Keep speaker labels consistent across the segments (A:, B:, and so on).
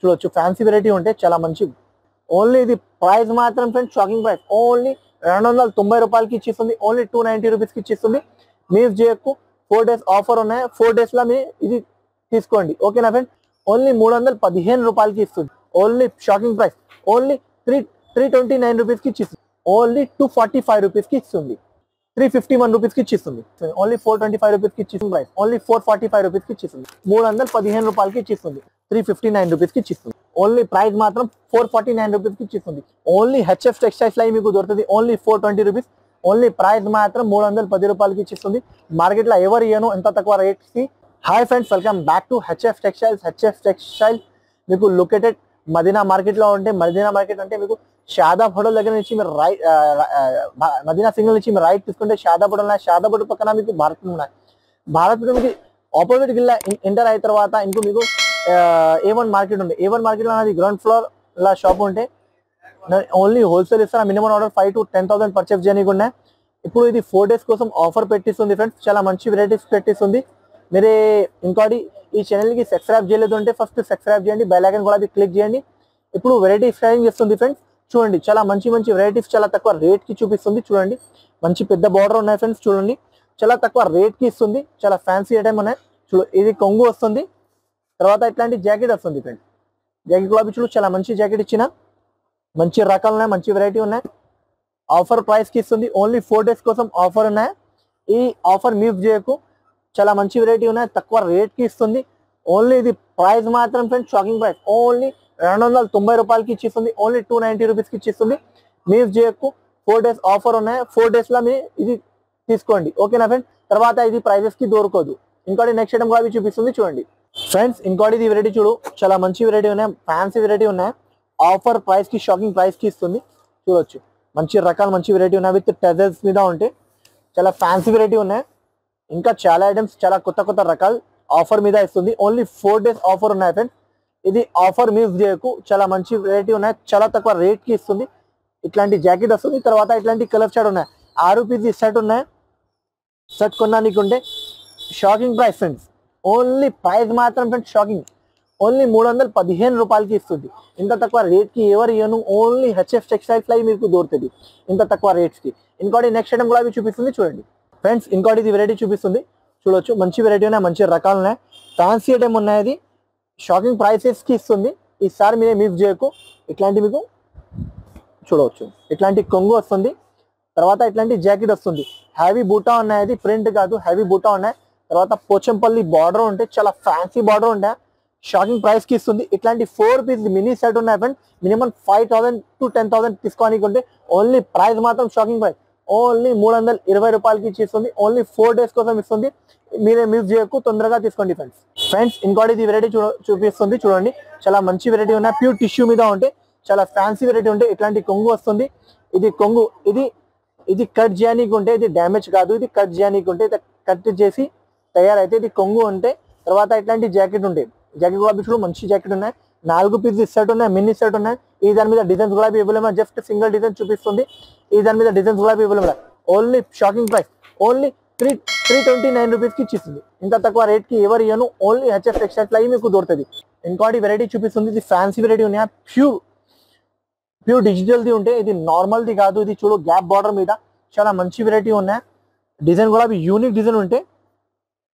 A: చూడొచ్చు fancy variety ఉంటే చాలా మంచి. ఓన్లీ ఇది ప్రైస్ మాత్రం ఫ్రెండ్స్ షాకింగ్ ప్రైస్, ఓన్లీ 290 రూపాయలకి ఇచ్చిస్తుంది, ఓన్లీ 290 రూపీస్కి ఇచ్చిస్తుంది. మిస్ చేయకు, 4 days ఆఫర్ ఉన్నాయి, 4 daysలో మీరు ఇది తీసుకోండి. ఓకేనా ఫ్రెండ్స్, ఓన్లీ 315 రూపాయలకి ఇస్తుంది. ఓన్లీ షాకింగ్ ప్రైస్, ఓన్లీ 329 రూపీస్కి ఇచ్చిస్తుంది, ఓన్లీ 245 రూపీస్కి ఇస్తుంది, 351 రూపీస్కి ఇచ్చిస్తుంది. ఓన్లీ 425 రూపీస్కి ఇచ్చిస్తుంది ప్రైస్, ఓన్లీ 445 రూపీస్కి ఇచ్చిస్తుంది. 315 రూపాయలకి ఇచ్చిస్తుంది, 359 రూపీస్కి ఇచ్చిస్తుంది. ఓన్లీ ప్రైస్ మాత్రం 449 రూపీస్కి ఇచ్చిస్తుంది. ఓన్లీ హెచ్ఎఫ్ టెక్స్టైల్స్ లో మీకు దొరుకుతుంది, ఓన్లీ 420 రూపీస్. ఓన్లీ ప్రైస్ మాత్రం 310 రూపాయలకి ఇచ్చిస్తుంది. మార్కెట్లో ఎవరు ఇయ్యను ఎంత తక్కువ రేట్స్కి. Hi friends, welcome back to HF textiles. HF textile మీకు లొకేటెడ్ మదీనా మార్కెట్లో ఉంటే, మదీనా మార్కెట్ అంటే మీకు షాదాబ్ హోటల్ దగ్గర నుంచి మీరు మదీనా సిగ్నల్ నుంచి మీరు రైట్ తీసుకుంటే షాదాబ్ హోటల్ ఉన్నాయి. షాదాబ్ హోటల్ పక్కన మీకు భారత్ ఉన్నాయి. భారత్ మీకు ఆపోజిట్ గిల్లా ఎంటర్ అయిన తర్వాత ఇంకో మీకు A1 మార్కెట్ ఉంది. A1 మార్కెట్లో అనేది గ్రౌండ్ ఫ్లోర్ లా షాప్ ఉంటే ఓన్లీ హోల్సేల్ ఇస్తాను. మినిమం ఆర్డర్ 5,000 to 10,000 పర్చేస్ చేయడానికి ఉన్నాయి. ఇప్పుడు ఇది 4 days కోసం ఆఫర్ పెట్టిస్తుంది ఫ్రెండ్స్, చాలా మంచి వెరైటీస్ పెట్టిస్తుంది. మీరే ఇంకోటి ఈ ఛానల్కి సబ్స్క్రైబ్ చేయలేదు అంటే ఫస్ట్ సబ్స్క్రైబ్ చేయండి, బెల్ ఐకాన్ కూడా క్లిక్ చేయండి. ఇప్పుడు వెరైటీ ఎక్స్ప్లెయిన్ చేస్తుంది ఫ్రెండ్స్. చూడండి, చాలా మంచి మంచి వెరైటీస్ చాలా తక్కువ రేట్కి చూపిస్తుంది. చూడండి, మంచి పెద్ద బార్డర్ ఉన్నాయి ఫ్రెండ్స్. చూడండి, చాలా తక్కువ రేట్కి ఇస్తుంది. చాలా ఫ్యాన్సీ ఐటమ్ ఉన్నాయి. చూడు, ఇది కొంగు వస్తుంది, తర్వాత ఇట్లాంటి జాకెట్ వస్తుంది ఫ్రెండ్స్. జాకెట్ కూడా చూడు, చాలా మంచి జాకెట్ ఇచ్చిన, మంచి రకాలు ఉన్నాయి, మంచి వెరైటీ ఉన్నాయి. ఆఫర్ ప్రైస్కి ఇస్తుంది. ఓన్లీ 4 days కోసం ఆఫర్ ఉన్నాయి. ఈ ఆఫర్ మిస్ చేయకు, చాలా మంచి వెరైటీ ఉన్నాయి, తక్కువ రేట్కి ఇస్తుంది. ఓన్లీ ఇది ప్రైస్ మాత్రం ఫ్రెండ్స్ షాకింగ్ ప్రైస్, ఓన్లీ 290 రూపాయలకి ఇచ్చిస్తుంది, ఓన్లీ 290 రూపీస్కి ఇచ్చిస్తుంది. మిస్ చేయకు, 4 days ఆఫర్ ఉన్నాయి, 4 daysలో మీరు ఇది తీసుకోండి. ఓకేనా ఫ్రెండ్స్, తర్వాత ఇది ప్రైజెస్కి దొరకదు. ఇంకోటి నెక్స్ట్ ఐటమ్ కూడా చూపిస్తుంది. చూడండి ఫ్రెండ్స్, ఇంకోటి ఇది వెరైటీ చూడు, చాలా మంచి వెరైటీ ఉన్నాయి, ఫ్యాన్సీ వెరైటీ ఉన్నాయి. ఆఫర్ ప్రైస్కి షాకింగ్ ప్రైస్కి ఇస్తుంది. చూడొచ్చు, మంచి రకాలు మంచి వెరైటీ ఉన్నాయి, విత్ టెజల్స్ మీద ఉంటే చాలా ఫ్యాన్సీ వెరైటీ ఉన్నాయి. ఇంకా చాలా ఐటమ్స్, చాలా కొత్త కొత్త రకాలు ఆఫర్ మీద ఇస్తుంది. ఓన్లీ 4 days ఆఫర్ ఉన్నాయి ఫ్రెండ్స్. ఇది ఆఫర్ మిస్ చేయకు, చాలా మంచి వెరైటీ ఉన్నాయి, చాలా తక్కువ రేట్కి ఇస్తుంది. ఇట్లాంటి జాకెట్ వస్తుంది, తర్వాత ఇట్లాంటి కలర్ షర్ట్ ఉన్నాయి. 6 పీస్ షర్ట్ ఉన్నాయి. షర్ట్ కొనడానికి ఉంటే shocking price friends, only price మాత్రం ఫ్రెండ్స్ షాకింగ్, ఓన్లీ 315 రూపాయలకి ఇస్తుంది. ఇంత తక్కువ రేట్కి ఎవరు ఇవ్వను, ఓన్లీ హెచ్ఎఫ్ టెక్స్టైల్స్ లో మీకు దొరుకుతుంది ఇంత తక్కువ రేట్స్కి. ఇంకోటి నెక్స్ట్ ఐటమ్ కూడా చూపిస్తుంది. చూడండి ఫ్రెండ్స్, ఇంకోటి ఇది వెరైటీ చూపిస్తుంది. చూడొచ్చు, మంచి వెరైటీ ఉన్నాయి, మంచి రకాలు ఉన్నాయి, ఫ్యాన్సీ ఐటమ్ ఉన్నాయి. అది షాకింగ్ ప్రైసెస్కి ఇస్తుంది. ఈసారి మీరే మిస్ చేయకు. ఇట్లాంటి మీకు చూడవచ్చు, ఇట్లాంటి కొంగు వస్తుంది, తర్వాత ఇట్లాంటి జాకెట్ వస్తుంది. హెవీ బూటా ఉన్నాయి, అది ప్రింట్ కాదు, హెవీ బూటా ఉన్నాయి. తర్వాత పోచంపల్లి బార్డర్ ఉంటే చాలా ఫ్యాన్సీ బార్డర్ ఉంటాయి, షాకింగ్ ప్రైస్కి ఇస్తుంది. ఇట్లాంటి 4 పీస్ మినీ సెట్ ఉన్నాయి ఫ్రెండ్, మినిమం 5,000 to 10,000 తీసుకోనికి ఉంటే ఓన్లీ ప్రైస్ మాత్రం షాకింగ్ ప్రైస్, ఓన్లీ 320 రూపాయలకి ఇచ్చిస్తుంది. ఓన్లీ 4 days కోసం ఇస్తుంది. మీరే మిస్ చేయకు, తొందరగా తీసుకోండి ఫ్రెండ్స్. ఫ్రెండ్స్, ఇంకోటి ఇది వెరైటీ చూపిస్తుంది. చూడండి, చాలా మంచి వెరైటీ ఉన్నాయి, ప్యూర్ టిష్యూ మీద ఉంటే చాలా ఫ్యాన్సీ వెరైటీ ఉంటే ఇట్లాంటి కొంగు వస్తుంది. ఇది కొంగు, ఇది కట్ చేయడానికి ఉంటే, ఇది డ్యామేజ్ కాదు, ఇది కట్ చేయడానికి ఉంటే కట్ చేసి తయారైతే ఇది కొంగు ఉంటే. తర్వాత ఇట్లాంటి జాకెట్ ఉంటాయి, జాకెట్ కూడా చూడు, మంచి జాకెట్ ఉన్నాయి. 4 పీస్ సెట్ ఉన్నాయి, మినీ సెట్ ఉన్నాయి. ఈ దాని మీద డిజైన్స్ కూడా అవైలబుల్, జస్ట్ సింగిల్ డిజైన్ చూపిస్తుంది. ఈ దాని మీద డిజైన్స్ కూడా available. Only shocking price, only 329 రూపీస్కి ఇచ్చిస్తుంది. ఇంత తక్కువ రేట్కి ఎవరు ఇవ్వను, ఓన్లీ హెచ్ఎఫ్ టెక్స్టైల్స్ అవి మీకు దొరుకుతుంది. ఇంకోటి వెరైటీ చూపిస్తుంది. ఇది ఫ్యాన్సీ వెరైటీ ఉన్నాయి, ప్యూర్ డిజిటల్ది ఉంటే, ఇది నార్మల్ది కాదు. ఇది చూడు, గ్యాప్ బార్డర్ మీద చాలా మంచి వెరైటీ ఉన్నాయి. డిజైన్ కూడా యూనిక్ డిజైన్ ఉంటే,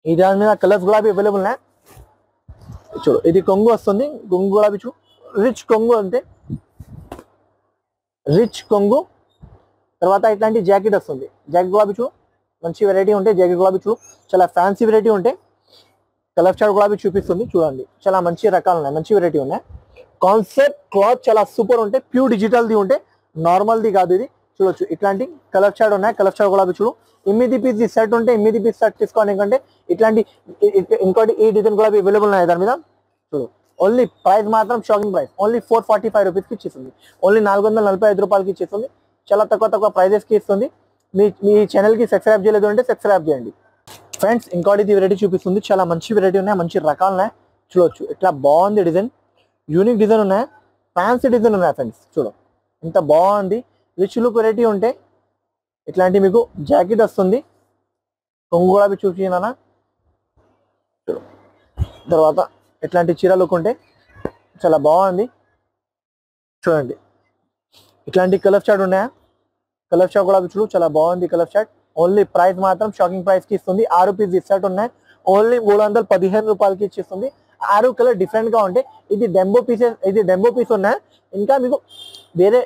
A: ఈ దాని మీద కలర్స్ కూడా అవైలబుల్ ఉన్నాయి. చూడు, ఇది కొంగు వస్తుంది, కొంగు కూడా చూడు, రిచ్ కొంగు అంటే రిచ్ కొంగు. తర్వాత ఇట్లాంటి జాకెట్ వస్తుంది, జాకెట్ కూడా చూడు, మంచి వెరైటీ ఉంటే. జాకెట్ కూడా చూడు, చాలా ఫ్యాన్సీ వెరైటీ ఉంటే. కలర్ చార్ట్ కూడా చూపిస్తుంది. చూడండి, చాలా మంచి రకాలు ఉన్నాయి, మంచి వెరైటీ ఉన్నాయి. కాన్సెప్ట్ క్లాత్ చాలా సూపర్ ఉంటే, ప్యూర్ డిజిటల్ది ఉంటే, నార్మల్ది కాదు. ఇది చూడొచ్చు, ఇట్లాంటి కలర్ చార్ట్ ఉన్నాయి. కలర్ చార్ట్ కూడా చూడు, 8 పీస్ సెట్ ఉంటే 8 పీస్ సెట్ తీసుకోండి. ఎందుకంటే ఇట్లాంటి ఇంకోటి ఈ డిజైన్ కూడా అవైలబుల్ ఉన్నాయి దాని మీద. చూడు, ఓన్లీ ప్రైస్ మాత్రం షాకింగ్ ప్రైస్, ఓన్లీ 445 రూపీస్కి ఇచ్చేస్తుంది. ఓన్లీ 445 రూపాయలకి ఇచ్చేస్తుంది. చాలా తక్కువ ప్రైజెస్కి ఇస్తుంది. మీ ఛానల్కి సబ్స్క్రైబ్ చేయలేదు అంటే సబ్స్క్రైబ్ చేయండి ఫ్రెండ్స్. ఇంకోటి ఇది వెరైటీ చూపిస్తుంది. చాలా మంచి వెరైటీ ఉన్నాయి, మంచి రకాలు ఉన్నాయి. చూడొచ్చు, ఇట్లా బాగుంది డిజైన్, యూనిక్ డిజైన్ ఉన్నాయి, ఫ్యాన్సీ డిజైన్ ఉన్నాయి ఫ్రెండ్స్. చూడు, ఇంత బాగుంది, రిచ్ లుక్ వెరైటీ ఉంటే. ఇట్లాంటి మీకు జాకెట్ వస్తుంది, కొంగు కూడా చూపినా. చూడు, తర్వాత ఇట్లాంటి చీర లుక్ ఉంటే చాలా బాగుంది చూడండి. ఇట్లాంటి కలర్ చార్ట్ ఉన్నాయా, కలర్ చార్ట్ కూడా చూడు చాలా బాగుంది కలర్ చార్ట్. ఓన్లీ ప్రైస్ మాత్రం షాకింగ్ ప్రైస్ కి ఇస్తుంది. 6 పీస్ ఇస్తాట్ ఉన్నాయి, ఓన్లీ 315 రూపాయలకి ఇచ్చేస్తుంది. 6 కలర్ డిఫరెంట్ గా ఉంటాయి. ఇది డెంబో పీసెస్, ఇది డెంబో పీస్ ఉన్నాయి. ఇంకా మీకు వేరే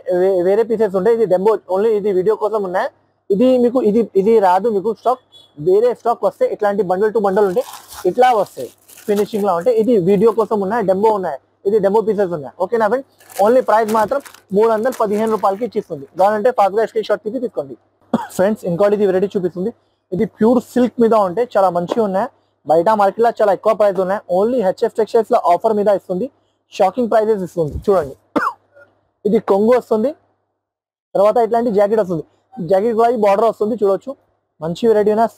A: వేరే పీసెస్ ఉంటాయి. ఇది డెంబో ఓన్లీ, ఇది వీడియో కోసం ఉన్నాయి. ఇది మీకు ఇది రాదు మీకు స్టాక్. వేరే స్టాక్ వస్తే ఇట్లాంటి బండల్ టు బండల్ ఉంటాయి, ఇట్లా వస్తాయి ఫినిషింగ్ లా ఉంటాయి. ఇది వీడియో కోసం ఉన్నాయి, డెంబో ఉన్నాయి, ఇది డెమో పీసెస్ ఉన్నాయి. ఓకేనా ఫ్రెండ్, ఓన్లీ ప్రైస్ మాత్రం 315 రూపాయలకి ఇచ్చిస్తుంది. కావాలంటే ఫాస్ట్గా స్క్రీన్ షాట్ తీసి తీసుకోండి ఫ్రెండ్స్. ఇంకోటి ఇది వెరైటీ చూపిస్తుంది. ఇది ప్యూర్ సిల్క్ మీద ఉంటాయి, చాలా మంచిగా ఉన్నాయి. బయట మార్కెట్లో చాలా ఎక్కువ ప్రైస్ ఉన్నాయి. ఓన్లీ హెచ్ఎఫ్ టెక్స్టైల్స్ లో ఆఫర్ మీద ఇస్తుంది, షాకింగ్ ప్రైజెస్ ఇస్తుంది. చూడండి ఇది కొంగు వస్తుంది, తర్వాత ఇట్లాంటి జాకెట్ వస్తుంది. జాకెట్ కూడా బార్డర్ వస్తుంది, చూడొచ్చు. మంచి వెరైటీ ఉన్నాయి.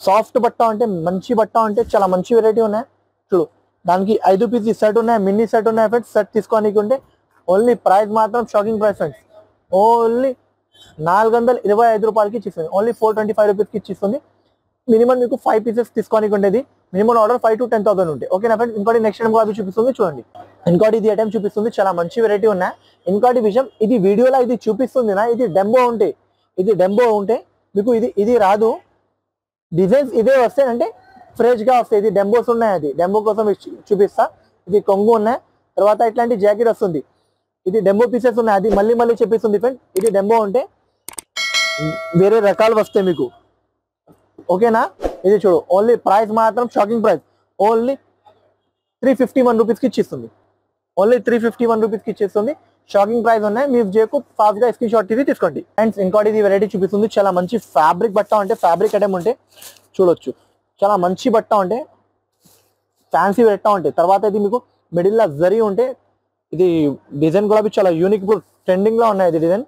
A: సాఫ్ట్ బట్ట అంటే మంచి బట్ట అంటే చాలా మంచి వెరైటీ ఉన్నాయి. చూడు దానికి 5 పీస్ సెట్ ఉన్నాయి, మినీ సెట్ ఉన్నాయి ఫ్రెండ్స్. సెట్ తీసుకోనికి ఉంటే ఓన్లీ ప్రైస్ మాత్రం షాకింగ్ ప్రైస్ ఫ్రెండ్స్. ఓన్లీ 425 రూపాయలకి ఇచ్చిస్తుంది. ఓన్లీ 425 రూపీస్కి ఇచ్చిస్తుంది. మినిమం మీకు 5 పీసెస్ తీసుకోనికి ఉండేది. మినిమం ఆర్డర్ 5 to 10,000 ఉంటాయి. ఓకేనా ఫ్రెండ్స్. ఇంకోటి నెక్స్ట్ టైం కూడా చూపిస్తుంది చూడండి. ఇంకోటి ఇది ఐటమ్ చూపిస్తుంది, చాలా మంచి వెరైటీ ఉన్నాయి. ఇంకోటి విషయం, ఇది వీడియోలో ఇది చూపిస్తుంది నా, ఇది డెంబో ఉంటే, ఇది డెంబో ఉంటే మీకు ఇది రాదు. డిజైన్స్ ఇదే వస్తాయి అంటే ఫ్రెష్ గా వస్తాయి. ఇది డెంబోస్ ఉన్నాయి, అది డెంబో కోసం చూపిస్తా. ఇది కొంగు ఉన్నాయి, తర్వాత ఇట్లాంటి జాకెట్ వస్తుంది. ఇది డెంబో పీసెస్ ఉన్నాయి, అది మళ్ళీ చూపిస్తుంది ఫ్రెండ్. ఇది డెంబో ఉంటే వేరే రకాలు వస్తాయి మీకు. ఓకేనా. ఇది చూడు ఓన్లీ ప్రైస్ మాత్రం షాకింగ్ ప్రైస్. ఓన్లీ 351 రూపీస్కి ఇచ్చిస్తుంది. ఓన్లీ 351 రూపీస్కి ఇచ్చేస్తుంది. షాకింగ్ ప్రైస్ ఉన్నాయి. మీరు జేకు ఫాస్ట్ గా స్క్రీన్ షాట్ తీసి తీసుకోండి. అండ్ ఇంకోటి ఇది వెరైటీ చూపిస్తుంది, చాలా మంచి ఫ్యాబ్రిక్ బట్ట ఉంటే, ఫ్యాబ్రిక్ ఐటమ్ ఉంటే చూడొచ్చు. చాలా మంచి బట్ట ఉంటే, ఫ్యాన్సీ బట్ట ఉంటాయి. తర్వాత ఇది మీకు మిడిల్ లా జరీ ఉంటే, ఇది డిజైన్ కూడా చాలా యూనిక్, ఇప్పుడు ట్రెండింగ్ లో ఉన్నాయి. ఇది డిజైన్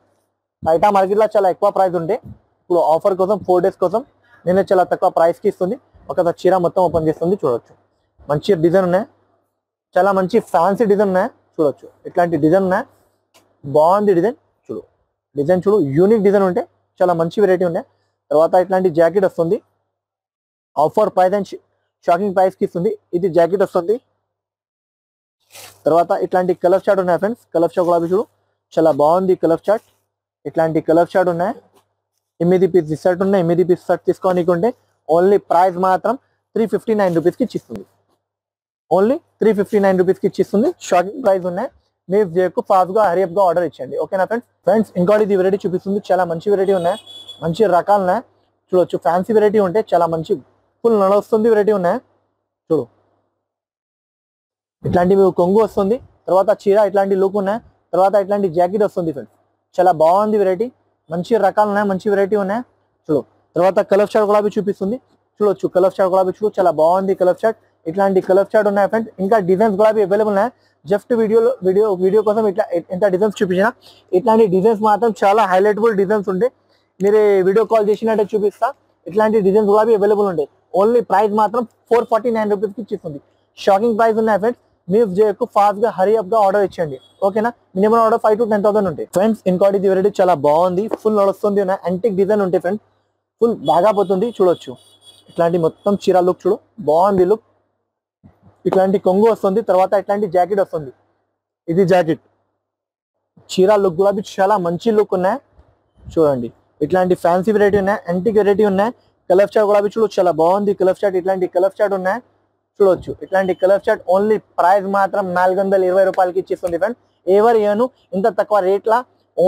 A: బయట మార్కెట్ లో చాలా ఎక్కువ ప్రైస్ ఉంటే, ఇప్పుడు ఆఫర్ కోసం 4 days కోసం నేను చాలా తక్కువ ప్రైస్ కి ఇస్తుంది. ఒక చీర మొత్తం ఓపెన్ చేస్తుంది, చూడొచ్చు. మంచి డిజైన్ ఉన్నాయి, చాలా మంచి ఫ్యాన్సీ డిజైన్ ఉన్నాయి. చూడొచ్చు ఇట్లాంటి డిజైన్ ఉన్నాయి, బాగుంది డిజైన్. చూడు డిజైన్ చూడు, యూనిక్ డిజైన్ ఉంటే చాలా మంచి వెరైటీ ఉన్నాయి. తర్వాత ఇట్లాంటి జాకెట్ వస్తుంది, offer price and shocking price కి ఇస్తుంది. ఇది జాకెట్ వస్తుంది. తర్వాత ఇట్లాంటి కలర్ చార్ట్ ఉన్నాయి ఫ్రెండ్స్. కలర్ చార్ట్ కూడా చూడు, చాలా బాగుంది కలర్ చార్ట్. ఇట్లాంటి కలర్ చార్ట్ ఉన్నాయి. 8 పీస్ షర్ట్ ఉన్నాయి. 8 పీస్ షర్ట్ తీసుకోనికి ఉంటే ఓన్లీ ప్రైస్ మాత్రం 359 రూపీస్కి ఇచ్చిస్తుంది. ఓన్లీ 359 రూపీస్కి ఇచ్చిస్తుంది. షాకింగ్ ప్రైస్ ఉన్నాయి. మీరు జేకు ఫాస్ట్ గా హరియప్ గా ఆర్డర్ ఇచ్చండి. ఓకేనా ఫ్రెండ్స్. ఫ్రెండ్స్ ఇంకోటి ఇది వెరైటీ చూపిస్తుంది, చాలా మంచి వెరైటీ ఉన్నాయి, మంచి రకాలు ఉన్నాయి. చూడొచ్చు ఫ్యాన్సీ వెరైటీ ఉంటే చాలా మంచి ఫుల్ నడుస్తుంది వెరైటీ ఉన్నాయి. చూడు ఇట్లాంటి కొంగు వస్తుంది, తర్వాత చీర ఇట్లాంటి లుక్ ఉన్నాయి, తర్వాత ఇట్లాంటి జాకెట్ వస్తుంది ఫ్రెండ్స్. చాలా బాగుంది వెరైటీ, మంచి రకాలు ఉన్నాయి, మంచి వెరైటీ ఉన్నాయి. చూడు తర్వాత కలర్ చార్ట్ కూడా చూపిస్తుంది. చూడొచ్చు కలర్ చార్ట్ కూడా చూడు, చాలా బాగుంది కలర్ చార్ట్. ఇట్లాంటి కలర్ చార్ట్ ఉన్నాయి ఫ్రెండ్స్. ఇంకా డిజైన్స్ కూడా అవైలబుల్ ఉన్నాయి. జస్ట్ వీడియో కోసం ఇట్లా ఎంత డిజైన్స్ చూపించినా, ఇట్లాంటి డిజైన్స్ మాత్రం చాలా హైలైటబుల్ డిజైన్స్ ఉంటాయి. మీరు వీడియో కాల్ చేసినట్టే చూపిస్తా. ఇట్లాంటి డిజైన్స్ కూడా అవైలబుల్ ఉంటాయి. ఓన్లీ ప్రైస్ మాత్రం 449 రూపీస్కి ఇచ్చిస్తుంది. షాకింగ్ ప్రైస్ ఉన్నాయి ఫ్రెండ్స్. మీరు జేకు ఫాస్ట్ గా హరీ అప్ గా ఆర్డర్ ఇచ్చండి. ఓకేనా. మినిమం ఆర్డర్ 5 to 10,000 ఉంటాయి ఫ్రెండ్స్. ఇంకోటి ఇది వెరైటీ చాలా బాగుంది, ఫుల్ నడుస్తుంది. యాంటిక్ డిజైన్ ఉంటాయి ఫ్రెండ్స్, ఫుల్ బాగా పోతుంది. చూడొచ్చు ఇట్లాంటి మొత్తం చీర లుక్ చూడు, బాగుంది లుక్. ఇట్లాంటి కొంగు వస్తుంది, తర్వాత ఇట్లాంటి జాకెట్ వస్తుంది. ఇది జాకెట్, చీర లుక్ కూడా చాలా మంచి లుక్ ఉన్నాయి. చూడండి ఇట్లాంటి ఫ్యాన్సీ వెరైటీ ఉన్నాయి, యాంటిక్ వెరైటీ ఉన్నాయి. కలర్ చార్ట్ కూడా చూడు, చాలా బాగుంది కలర్ చార్ట్. ఇట్లాంటి కలర్ చార్ట్ ఉన్నాయి, చూడొచ్చు. ఇట్లాంటి కలర్ చార్ట్ ఓన్లీ ప్రైస్ మాత్రం 420 రూపాయలకి ఇచ్చేస్తుంది ఫ్రెండ్. ఎవరు ఏను ఇంత తక్కువ రేట్లా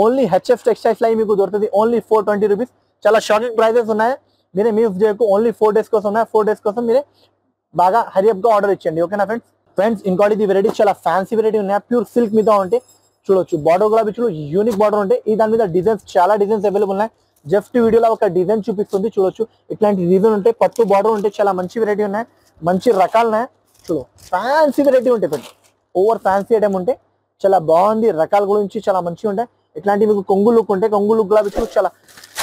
A: ఓన్లీ హెచ్ఎఫ్ టెక్స్టైల్స్ లో మీకు దొరుకుతుంది. Only 420 rupees. చాలా షాకింగ్ ప్రైజెస్ ఉన్నాయి. మీరే మిస్ చేయకు, ఓన్లీ 4 days కోసం ఉన్నాయి. 4 days కోసం మీరే బాగా హరియప్ గా ఆర్డర్ ఇచ్చండి. ఓకేనా ఫ్రెండ్స్. ఫ్రెండ్స్ ఇంకోటి ఇది వెరైటీ చాలా ఫ్యాన్సీ వెరైటీ ఉన్నాయి, ప్యూర్ సిల్క్ మీద ఉంటాయి. చూడొచ్చు బార్డర్ కూడా చూడు, యూనిక్ బార్డర్ ఉంటాయి. ఈ దాని మీద డిజైన్స్ చాలా డిజైన్స్ అవైలబుల్ ఉన్నాయి. జస్ట్ వీడియోలో ఒక డిజైన్ చూపిస్తుంది, చూడొచ్చు. ఇట్లాంటి డిజైన్ ఉంటాయి, పట్టు బార్డర్ ఉంటాయి. చాలా మంచి వెరైటీ ఉన్నాయి, మంచి రకాలు ఉన్నాయి. చూడు ఫ్యాన్సీ వెరైటీ ఉంటాయి ఫ్రెండ్స్, ఓవర్ ఫ్యాన్సీ ఐటమ్ ఉంటాయి. చాలా బాగుంది, రకాల గురించి చాలా మంచిగా ఉంటాయి. ఇట్లాంటి మీకు కొంగు లుక్ ఉంటాయి, కొంగు లుక్ కూడా చూడు, చాలా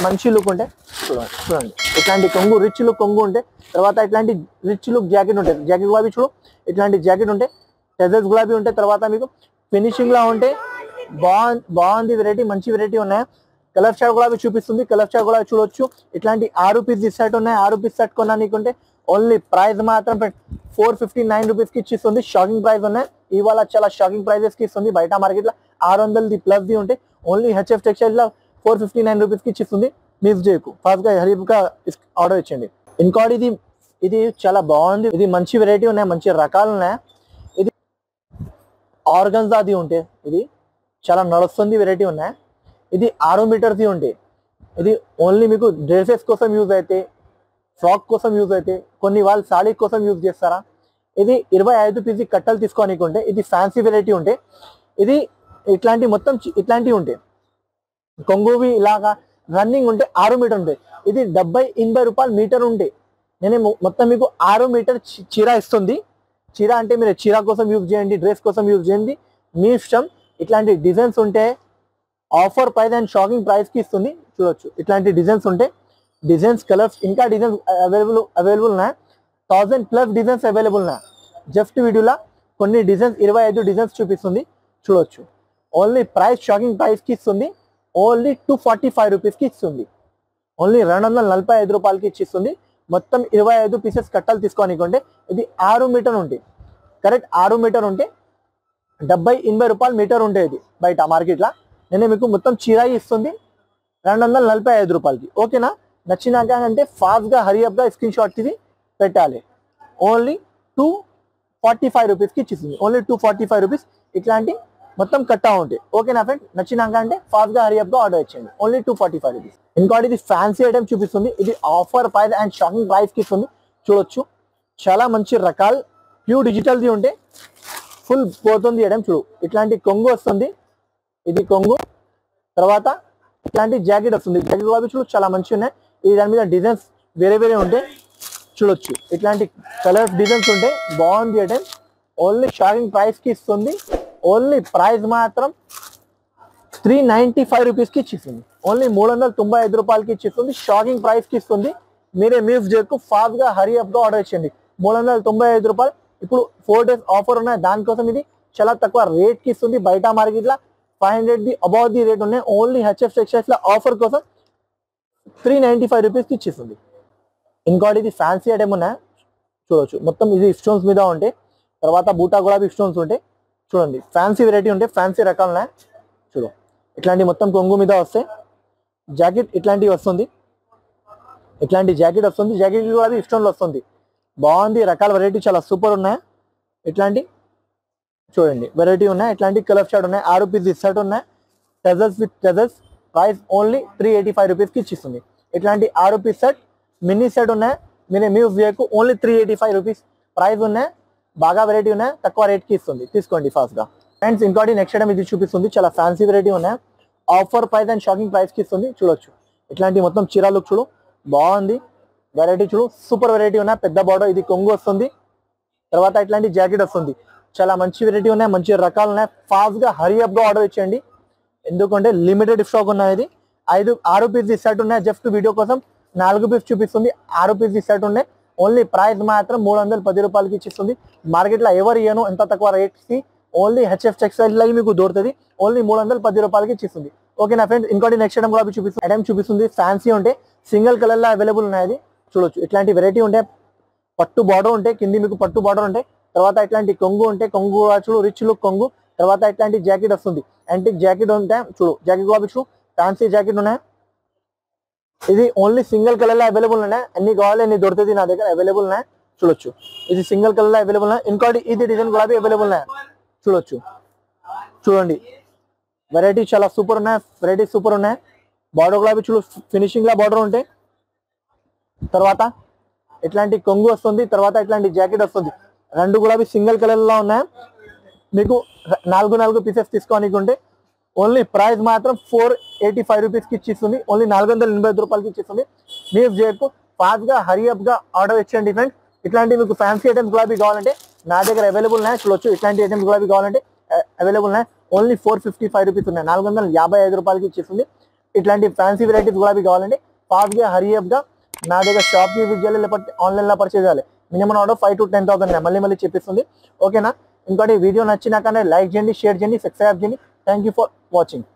A: మంచి లుక్ ఉంటాయి. చూడండి ఇట్లాంటి కొంగు, రిచ్ లుక్ కొంగు ఉంటాయి. తర్వాత ఇట్లాంటి రిచ్ లుక్ జాకెట్ ఉంటాయి. జాకెట్ గులాబీ చూడు, ఇట్లాంటి జాకెట్ ఉంటాయి. టెజర్స్ గులాబీ ఉంటాయి. తర్వాత మీకు ఫినిషింగ్ లా ఉంటాయి. బాగుంది వెరైటీ, మంచి వెరైటీ ఉన్నాయి. కలర్ చార్ట్ కూడా చూపిస్తుంది. కలర్ చార్ట్ కూడా చూడొచ్చు. ఇట్లాంటి 6 పీస్ సెట్ ఉన్నాయి. 6 పీస్ సెట్ కొనడానికి ఉంటే ఓన్లీ ప్రైస్ మాత్రం 459 రూపీస్ కి ఇచ్చిస్తుంది. షాకింగ్ ప్రైస్ ఉన్నాయి ఇవాళ, చాలా షాకింగ్ ప్రైజెస్ కి ఇస్తుంది. బయట మార్కెట్ లో 600 ప్లస్ ది ఉంటే ఓన్లీ హెచ్ఎఫ్ టెక్స్టైల్ లో 459 రూపీస్ కి ఇచ్చిస్తుంది. మిస్ చేయకు, ఫాస్ట్ గా హరీబ్ గా ఆర్డర్ ఇచ్చండి. ఇంకోటి ఇది చాలా బాగుంది, ఇది మంచి వెరైటీ ఉన్నాయి, మంచి రకాలు ఉన్నాయి. ఇది ఆర్గన్జాది ఉంటే ఇది చాలా నడుస్తుంది వెరైటీ ఉన్నాయి. ఇది 6 మీటర్ది ఉంటే ఇది ఓన్లీ మీకు డ్రెస్సెస్ కోసం యూజ్ అయితే, ఫ్రాక్ కోసం యూజ్ అయితే, కొన్ని వాళ్ళు సాడీ కోసం యూజ్ చేస్తారా. ఇది 25 పీసీ కట్టలు తీసుకోనికుంటే ఇది ఫ్యాన్సీ వెరైటీ ఉంటే ఇది ఇట్లాంటి మొత్తం ఇట్లాంటివి ఉంటాయి. కొంగువి ఇలాగా రన్నింగ్ ఉంటే 6 మీటర్ ఉంటాయి. ఇది 70-80 రూపాయలు మీటర్ ఉంటే నేను మొత్తం మీకు 6 మీటర్ చీర ఇస్తుంది. చీర అంటే మీరు చీర కోసం యూజ్ చేయండి, డ్రెస్ కోసం యూజ్ చేయండి, మీ ఇష్టం. ఇట్లాంటి డిజైన్స్ ఉంటే offer price and shocking price కి ఇస్తుంది. చూడొచ్చు ఇట్లాంటి డిజైన్స్ ఉంటే, డిజైన్స్ కలర్స్ ఇంకా డిజైన్స్ అవైలబుల్ ఉన్నాయి. 1000+ డిజైన్స్ అవైలబుల్ ఉన్నాయి. జస్ట్ వీడియోలో కొన్ని డిజైన్స్ 25 డిజైన్స్ చూపిస్తుంది. చూడొచ్చు ఓన్లీ ప్రైస్ షాకింగ్ ప్రైస్ కి ఇస్తుంది. ఓన్లీ 245 రూపీస్ కి ఇస్తుంది. ఓన్లీ 245 రూపాయలకి ఇచ్చిస్తుంది. మొత్తం 25 పీసెస్ కట్టలు తీసుకోనికుంటే ఇది 6 మీటర్ ఉంటే, కరెక్ట్ 6 మీటర్ ఉంటే 70-80 రూపాయలు మీటర్ ఉంటే ఇది బయట మార్కెట్లో. నేను మీకు మొత్తం చీర ఇస్తుంది 245 రూపాయలకి. ఓకేనా? నచ్చినాక అంటే ఫాస్ట్గా హరియప్గా స్క్రీన్ షాట్ ఇది పెట్టాలి. ఓన్లీ 245 రూపీస్కి ఇచ్చిస్తుంది. ఓన్లీ 245 రూపీస్ ఇట్లాంటి మొత్తం కట్టా ఉంటాయి. ఓకేనా ఫ్రెండ్? నచ్చినాక అంటే ఫాస్ట్గా హరియప్గా ఆర్డర్ ఇచ్చేయండి. Only 245 rupees. ఇంకోటి ఇది ఫ్యాన్సీ ఐటమ్ చూపిస్తుంది. ఇది ఆఫర్ ప్రైస్ అండ్ షాకింగ్ ప్రైస్కి ఇస్తుంది. చూడొచ్చు చాలా మంచి రకాలు ప్యూర్ డిజిటల్ది ఉంటే ఫుల్ పోతుంది ఐటమ్. చూడు ఇట్లాంటి కొంగు వస్తుంది, ఇది కొంగు. తర్వాత ఇట్లాంటి జాకెట్ వస్తుంది. జాకెట్ కూడా చూడు చాలా మంచిగా ఉన్నాయి. ఇది దాని మీద డిజైన్స్ వేరే వేరే ఉంటాయి. చూడొచ్చు ఇట్లాంటి కలర్స్ డిజైన్స్ ఉంటాయి. బాగుంది ఐటమ్. ఓన్లీ షాకింగ్ ప్రైస్కి ఇస్తుంది. ఓన్లీ ప్రైస్ మాత్రం 395 రూపీస్కి ఇచ్చిస్తుంది. ఓన్లీ 395 రూపాయలకి ఇచ్చిస్తుంది. షాకింగ్ ప్రైస్కి ఇస్తుంది. మీరే మిస్ చేయకు, ఫాస్ట్గా హరియప్గా ఆర్డర్ ఇచ్చేయండి. 395 రూపాయలు. ఇప్పుడు 4 days ఆఫర్ ఉన్నాయి, దానికోసం ఇది చాలా తక్కువ రేట్కి ఇస్తుంది. బయట మార్కెట్లో 500 అబౌవ్ ది రేట్ ఉన్నాయి. ఓన్లీ హెచ్ఎఫ్ టెక్స్టైల్స్లో ఆఫర్ కోసం 395 రూపీస్కి ఇచ్చిస్తుంది. ఇంకోటి ఇది ఫ్యాన్సీ ఐటమ్ ఉన్నాయి. చూడవచ్చు మొత్తం ఇది స్టోన్స్ మీద ఉంటాయి. తర్వాత బూటా గులాబీ స్టోన్స్ ఉంటాయి. చూడండి ఫ్యాన్సీ వెరైటీ ఉంటాయి, ఫ్యాన్సీ రకాలు ఉన్నాయి. చూడు ఇట్లాంటి మొత్తం కొంగు మీద వస్తాయి. జాకెట్ ఇట్లాంటివి వస్తుంది, ఇట్లాంటి జాకెట్ వస్తుంది. జాకెట్ కూడా స్టోన్లు వస్తుంది. బాగుంది రకాల వెరైటీ, చాలా సూపర్ ఉన్నాయి. ఇట్లాంటి చూడండి వెరైటీ ఉన్నాయి. ఇట్లాంటి కలర్ షార్ట్ ఉన్నాయి. 6 పీస్ షర్ట్ ఉన్నాయి, టెజల్స్ విత్ టెజల్స్. ప్రైస్ ఓన్లీ 385 రూపీస్కి ఇచ్చిస్తుంది. ఇట్లాంటి 6 పీస్ సెట్ మినీ సెట్ ఉన్నాయి. మీరే మ్యూజ్ చేయకు, ఓన్లీ 385 రూపీస్ ప్రైస్ ఉన్నాయి. బాగా వెరైటీ ఉన్నాయి, తక్కువ రేట్కి ఇస్తుంది. తీసుకోండి ఫాస్ట్గా. ఫ్రెండ్స్ ఇంకోటి నెక్స్ట్ ఐటమ్ ఇది చూపిస్తుంది. చాలా ఫ్యాన్సీ వెరైటీ ఉన్నాయి. ఆఫర్ ప్రైస్ అండ్ షాకింగ్ ప్రైస్కి ఇస్తుంది. చూడొచ్చు ఇట్లాంటి మొత్తం చీర లుక్ చూడు, బాగుంది వెరైటీ. చూడు సూపర్ వెరైటీ ఉన్నాయి. పెద్ద బార్డర్, ఇది కొంగు వస్తుంది. తర్వాత ఇట్లాంటి జాకెట్ వస్తుంది. చాలా మంచి వెరైటీ ఉన్నాయి, మంచి రకాలు ఉన్నాయి. ఫాస్ట్గా హరియప్గా ఆర్డర్ ఇచ్చేయండి, ఎందుకంటే లిమిటెడ్ స్టాక్ ఉన్నాయి. ఇది 6 పీస్ సెట్ ఉన్నాయి. జస్ట్ వీడియో కోసం 4 పీస్ చూపిస్తుంది. 6 పీస్ సెట్ ఉన్నాయి. ఓన్లీ ప్రైస్ మాత్రం 310 రూపాయలకి ఇచ్చిస్తుంది. మార్కెట్లో ఎవరు ఇయ్యను ఎంత తక్కువ రేట్కి. ఓన్లీ హెచ్ఎఫ్ టెక్స్టైల్ లకి మీకు దొరుకుతుంది. ఓన్లీ 310 రూపాయలకి ఇచ్చిస్తుంది. ఓకే నా ఫ్రెండ్స్, ఇంకోటి నెక్స్ట్ ఐటమ్ కూడా చూపిస్తుంది. ఐటమ్ చూపిస్తుంది ఫ్యాన్సీ ఉంటే సింగిల్ కలర్లో అవైలబుల్ ఉన్నాయి. చూడొచ్చు ఇట్లాంటి వెరైటీ ఉంటాయి. పట్టు బార్డర్ ఉంటాయి, కింది మీకు పట్టు బార్డర్ ఉంటాయి. తర్వాత ఇట్లాంటి కొంగు ఉంటాయి. కొంగు చూడు రిచ్ లుక్ కొంగు. తర్వాత ఇట్లాంటి జాకెట్ వస్తుంది, యాంటిక్ జాకెట్ ఉంటాయి. చూడు జాకెట్ కూడా చూడు ఫ్యాన్సీ జాకెట్ ఉన్నాయి. ఇది ఓన్లీ సింగిల్ కలర్లో అవైలబుల్ ఉన్నాయి. అన్ని కావాలి అన్ని దొరుకుతుంది నా దగ్గర అవైలబుల్ ఉన్నాయి. చూడొచ్చు ఇది సింగిల్ కలర్లో అవైలబుల్ ఉన్నాయి. ఇంకోటి ఇది డిజైన్ కూడా అవైలబుల్ ఉన్నాయి. చూడొచ్చు చూడండి వెరైటీ చాలా సూపర్ ఉన్నాయి. వెరైటీ సూపర్ ఉన్నాయి. బార్డర్ కూడా చూడు ఫినిషింగ్ లా బార్డర్ ఉంటాయి. తర్వాత ఇట్లాంటి కొంగు వస్తుంది. తర్వాత ఇట్లాంటి జాకెట్ వస్తుంది. రెండు కూడా సింగిల్ కలర్లో ఉన్నాయి. మీకు 4 పీసెస్ తీసుకోనికుంటే ఓన్లీ ప్రైస్ మాత్రం 485 రూపీస్కి ఇచ్చిస్తుంది. ఓన్లీ 485 రూపాయలకి ఇచ్చిస్తుంది. మీరు చేయకు, ఫాస్ట్గా హరియప్గా ఆర్డర్ ఇచ్చండి ఫ్రెండ్స్. ఇట్లాంటి మీకు ఫ్యాన్సీ ఐటమ్స్ గులాబీ కావాలంటే నా దగ్గర అవైలబుల్ ఉన్నాయి. చూడొచ్చు ఇట్లాంటి ఐటమ్స్ గులాబీ కావాలంటే అవైలబుల్ ఉన్నాయి. ఓన్లీ 455 రూపీస్ ఉన్నాయి. 455 రూపాయలకి ఇచ్చిస్తుంది. ఇట్లాంటి ఫ్యాన్సీ వెరైటీస్ గులాబీ కావాలంటే ఫాస్ట్గా హరియప్గా నా దగ్గర షాప్కి విజిట్ చేయాలి, లేకపోతే ఆన్లైన్లో పర్చేజ్ చేయాలి. మినిమం ఆర్డర్ 5 to 10,000 మళ్ళీ చెప్పిస్తుంది. ఓకేనా? ఇంకోటి వీడియో నచ్చినాకనే లైక్ చేయండి, షేర్ చేయండి, సబ్స్క్రైబ్ చేయండి. Thank you for watching.